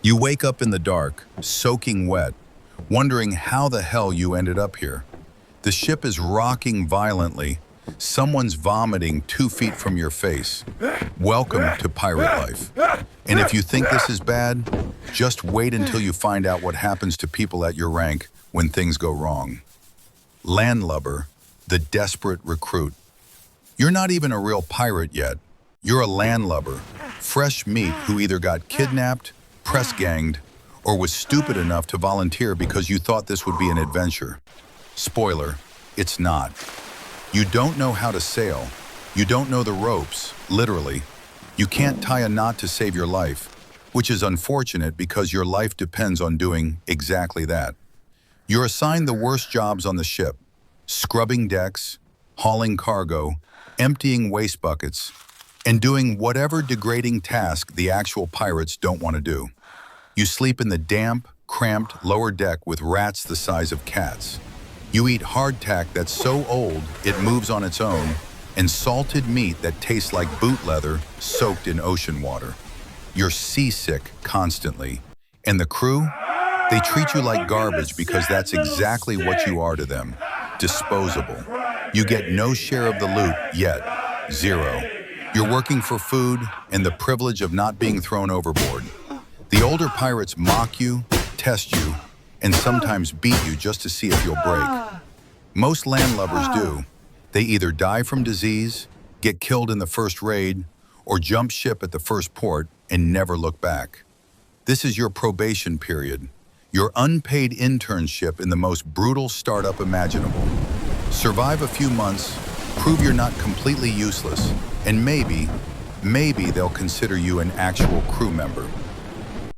You wake up in the dark, soaking wet, wondering how the hell you ended up here. The ship is rocking violently. Someone's vomiting 2 feet from your face. Welcome to pirate life. And if you think this is bad, just wait until you find out what happens to people at your rank when things go wrong. Landlubber, the desperate recruit. You're not even a real pirate yet. You're a landlubber, fresh meat who either got kidnapped, press-ganged, or was stupid enough to volunteer because you thought this would be an adventure. Spoiler, it's not. You don't know how to sail. You don't know the ropes, literally. You can't tie a knot to save your life, which is unfortunate because your life depends on doing exactly that. You're assigned the worst jobs on the ship: scrubbing decks, hauling cargo, emptying waste buckets, and doing whatever degrading task the actual pirates don't want to do. You sleep in the damp, cramped lower deck with rats the size of cats. You eat hardtack that's so old it moves on its own, and salted meat that tastes like boot leather soaked in ocean water. You're seasick constantly, and the crew, they treat you like garbage because that's exactly what you are to them: disposable. You get no share of the loot yet, zero. You're working for food and the privilege of not being thrown overboard. The older pirates mock you, test you, and sometimes beat you just to see if you'll break. Most landlubbers do. They either die from disease, get killed in the first raid, or jump ship at the first port and never look back. This is your probation period, your unpaid internship in the most brutal startup imaginable. Survive a few months, prove you're not completely useless, and maybe they'll consider you an actual crew member.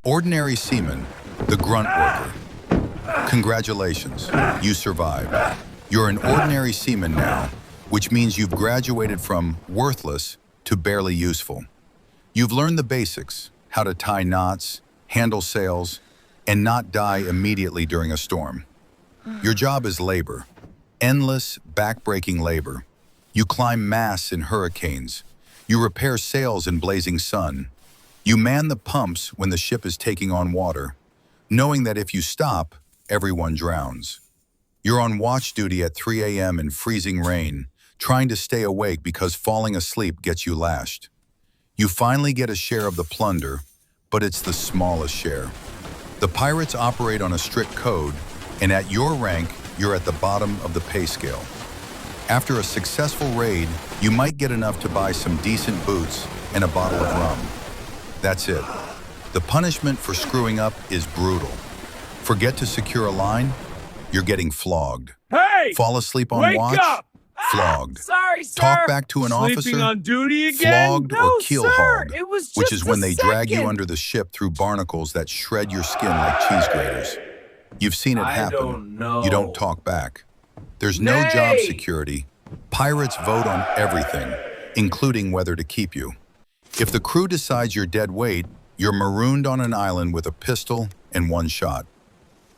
Ordinary seaman, the grunt worker. Congratulations, you survived. You're an ordinary seaman now, which means you've graduated from worthless to barely useful. You've learned the basics: how to tie knots, handle sails, and not die immediately during a storm. Your job is labor, endless, back-breaking labor. You climb masts in hurricanes. You repair sails in blazing sun. You man the pumps when the ship is taking on water, knowing that if you stop, everyone drowns. You're on watch duty at 3 a.m. in freezing rain, trying to stay awake because falling asleep gets you lashed. You finally get a share of the plunder, but it's the smallest share. The pirates operate on a strict code, and at your rank, you're at the bottom of the pay scale. After a successful raid, you might get enough to buy some decent boots and a bottle of rum. That's it. The punishment for screwing up is brutal. Forget to secure a line, you're getting flogged. Hey! Fall asleep on Wake watch, up! flogged. Sorry, sir. Talk back to an Sleeping officer, on duty again? flogged No, or keel sir. hauled, It was which just is when a they drag you second. under the ship through barnacles that shred your skin like cheese graters. You've seen it happen. I don't know. You don't talk back. There's no Nay! job security. Pirates vote on everything, including whether to keep you. If the crew decides you're dead weight, you're marooned on an island with a pistol and one shot.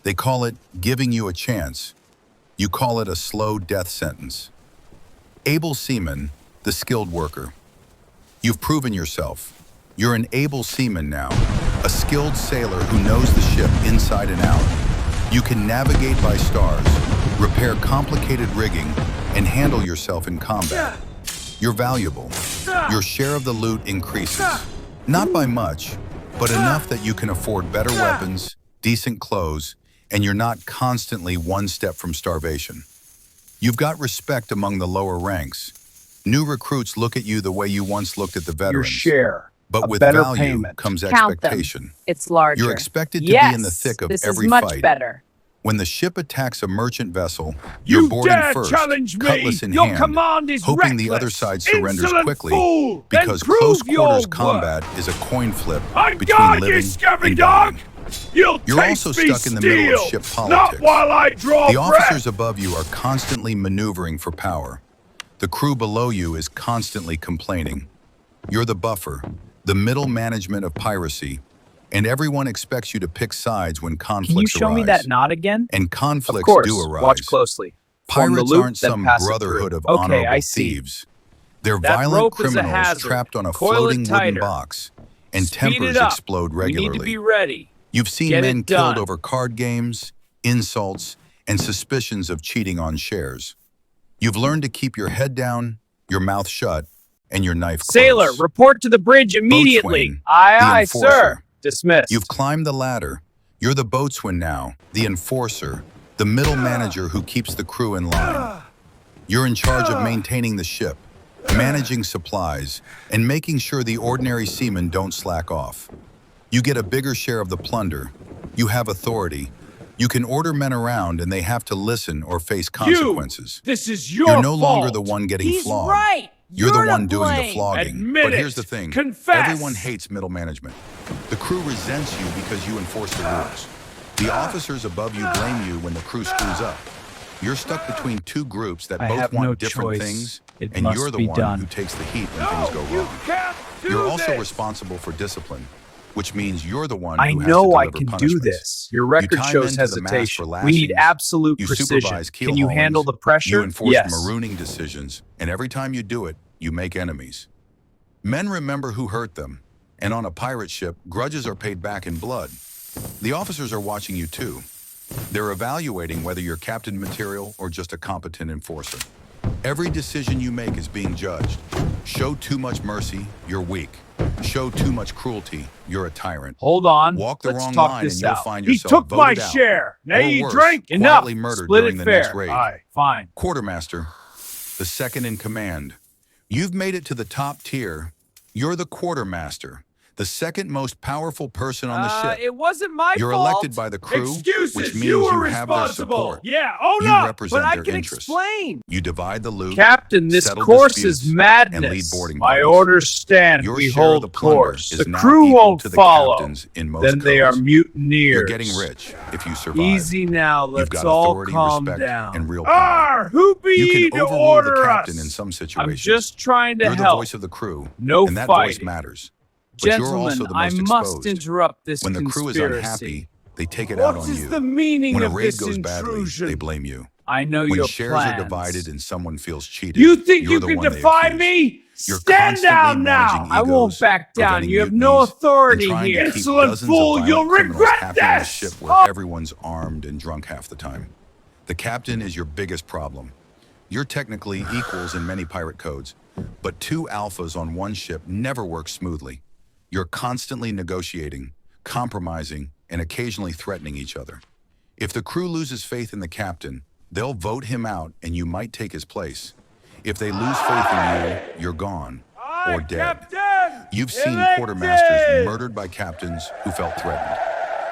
They call it giving you a chance. You call it a slow death sentence. Able seaman, the skilled worker. You've proven yourself. You're an able seaman now, a skilled sailor who knows the ship inside and out. You can navigate by stars, repair complicated rigging, and handle yourself in combat. You're valuable. Your share of the loot increases. Not by much, but enough that you can afford better weapons, decent clothes, and you're not constantly one step from starvation. You've got respect among the lower ranks. New recruits look at you the way you once looked at the Your veterans. share. But a with better value payment. comes Count them. expectation. It's larger. You're expected to yes, be in the thick of this every is much fight. better. When the ship attacks a merchant vessel, you're You boarding dare first, challenge me? cutlass in Your hand, command is hoping the reckless. other side surrenders Insolent quickly fool. Then because prove close your quarters worth. combat is a coin flip On between guard, you living scurvy and dog! dying. You'll You're taste also me stuck in the middle of steel, ship Not politics. while I draw The breath. officers above you are constantly maneuvering for power. The crew below you is constantly complaining. You're the buffer, the middle management of piracy, and everyone expects you to pick sides when Can you conflicts show arise. me that knot again? And Of conflicts course. do arise. Watch closely. Form the Pirates loop, aren't then some pass it brotherhood through. of Okay, honorable I see. thieves. They're That violent rope is a criminals hazard. trapped on a Coil it floating wooden tighter. box, and Speed tempers it up. explode We need to regularly. be ready. You've seen Get men it done. killed over card games, insults, and suspicions of cheating on shares. You've learned to keep your head down, your mouth shut, and your knife Sailor, close. report to the bridge immediately. Boatswain, Aye, the aye, enforcer. sir. Dismissed. You've climbed the ladder. You're the boatswain now, the enforcer, the middle manager who keeps the crew in line. You're in charge of maintaining the ship, managing supplies, and making sure the ordinary seamen don't slack off. You get a bigger share of the plunder. You have authority. You can order men around and they have to listen or face consequences. This is your You're no longer fault. the one getting He's flogged. right. You're the to one doing the blame. flogging. Admit But here's it. the thing. Confess. Everyone hates middle management. The crew resents you because you enforce the rules. The officers above you blame you when the crew screws up. You're stuck between two groups that I both have want no different choice. things, It and must you're the be one done. who takes the heat when things go wrong. You're also responsible for discipline, which means you're the one I who has know to I deliver can do punishments. this. Your record tie shows men to the mast for hesitation. We need lashings. absolute You precision. supervise keel Can you haulings. handle the pressure? You enforce Yes. marooning decisions, and every time you do it, you make enemies. Men remember who hurt them, and on a pirate ship, grudges are paid back in blood. The officers are watching you too. They're evaluating whether you're captain material or just a competent enforcer. Every decision you make is being judged. Show too much mercy, you're weak. Show too much cruelty, you're a tyrant. Hold on. Walk the Let's wrong talk line this and you'll out. find He yourself took my voted out. share. Now Or you worse, drink. Enough. quietly murdered Split during it the fair. next raid. Aye, fine. Quartermaster, the second in command. You've made it to the top tier. You're the quartermaster, the second most powerful person on the ship. It wasn't my You're fault. elected by the crew, Excuses. which means you you were have their responsible. support. Yeah, own You up. represent But I their can interests. explain. You divide the loot, Captain, this settle course disputes, is madness. and lead boarding My parties. orders stand. Your We share of hold the plunder course. is The now crew equal won't to the follow. captains in most Then they are codes. mutineers. You're getting rich if you survive. Easy now. You've Let's got all authority, calm respect, down. and real power. Arr, who be You ye can to overrule order the captain us? in some I'm situations. just trying to You're the help. voice of the crew, No and that fighting. voice matters. But you're Gentlemen, also the I most must exposed. interrupt this When the crew is conspiracy. unhappy, they take it out What on is you. the meaning When a of raid this goes badly, intrusion? they blame you. I know When your shares plans. are divided and someone feels cheated, You think you're you the can one they defy accuse. me? You're Stand constantly down now. managing I won't egos, back down. preventing You have no mutinies, authority and trying here. to keep Insolent dozens fool, of you'll violent criminals regret happy on a this. ship where everyone's armed and drunk half the time. The captain is your biggest problem. You're technically equals in many pirate codes, but two alphas on one ship never work smoothly. You're constantly negotiating, compromising, and occasionally threatening each other. If the crew loses faith in the captain, they'll vote him out and you might take his place. If they lose faith in you, you're gone or dead. Captain! You've seen Elected! quartermasters murdered by captains who felt threatened.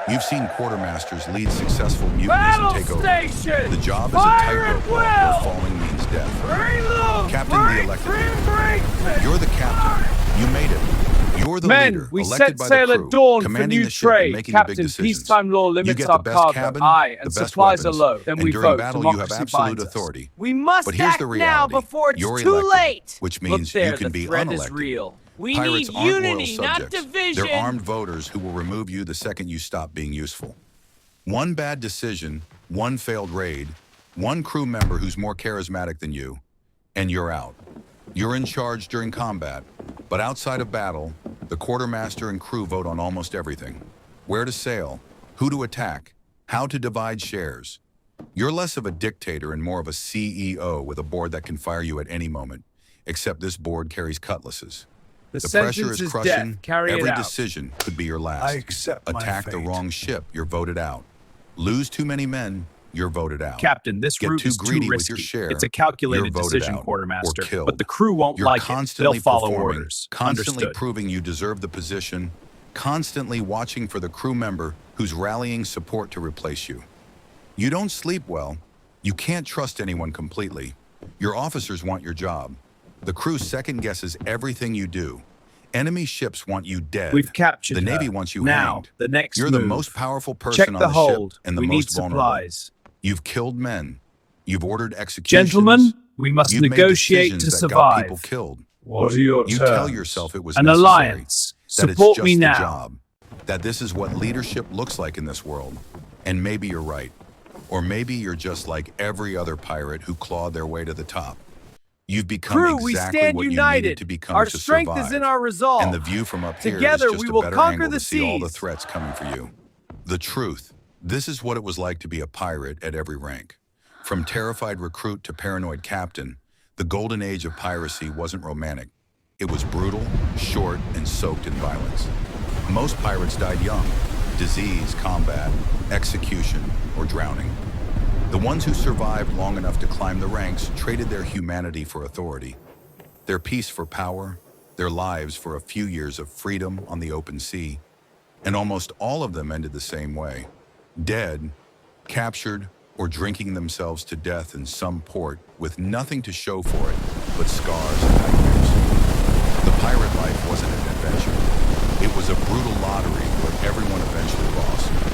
You've seen quartermasters lead successful mutinies Battle and take over. station! The job is a Fire tightrope at walk where will! falling means death. Reload! Captain the elected. You're the captain. You made it. You're the Men, leader, we elected set by sail the at crew, dawn for commanding new the ship and trade. making the big Captain, decisions. peacetime law You limits get our the best cargo. cabin, Aye, the and best supplies weapons, are low. Then and we during vote. battle you have Democracy absolute binds us. authority. We must But here's act the now reality. before it's You're too elected, late. which Look means there, you can the be threat unelected. is real. We Pirates need aren't unity, loyal not subjects. division. They're armed voters who will remove you the second you stop being useful. One bad decision, one failed raid, one crew member who's more charismatic than you, and you're out. You're in charge during combat, but outside of battle, the quartermaster and crew vote on almost everything. Where to sail, who to attack, how to divide shares. You're less of a dictator and more of a CEO with a board that can fire you at any moment, except this board carries cutlasses. The The pressure sentence is death. crushing. Carry Every it out. decision could be your last. I accept my Attack the fate. wrong ship, you're voted out. Lose too many men, you're voted out. Captain, this Get route too is too greedy with risky. your share, It's a calculated you're voted decision, out or quartermaster. killed. But the crew won't You're like it. constantly They'll follow performing, orders. constantly Understood. proving you deserve the position, constantly watching for the crew member who's rallying support to replace you. You don't sleep well. You can't trust anyone completely. Your officers want your job. The crew second guesses everything you do. Enemy ships want you dead. We've captured The Navy her. wants you now, hanged. the next You're the move. most powerful person Check on the the hold. ship and the we most need vulnerable. supplies. You've killed men. You've ordered executions. Gentlemen, we must You've made negotiate to decisions that got survive. people killed. What are your You terms? tell yourself it was An necessary, alliance. that it's Support just me the now. job, that this is what leadership looks like in this world. And maybe you're right. Or maybe you're just like every other pirate who clawed their way to the top. You've become Crew, we exactly stand what you united. needed to become Our to strength survive. is in our resolve. And the view from up here Together, is just we a will better conquer angle the to see all the seas. threats coming for you. The truth. This is what it was like to be a pirate at every rank. From terrified recruit to paranoid captain, the golden age of piracy wasn't romantic. It was brutal, short, and soaked in violence. Most pirates died young: disease, combat, execution, or drowning. The ones who survived long enough to climb the ranks traded their humanity for authority, their peace for power, their lives for a few years of freedom on the open sea. And almost all of them ended the same way: dead, captured, or drinking themselves to death in some port with nothing to show for it but scars and nightmares. The pirate life wasn't an adventure. It was a brutal lottery where everyone eventually lost.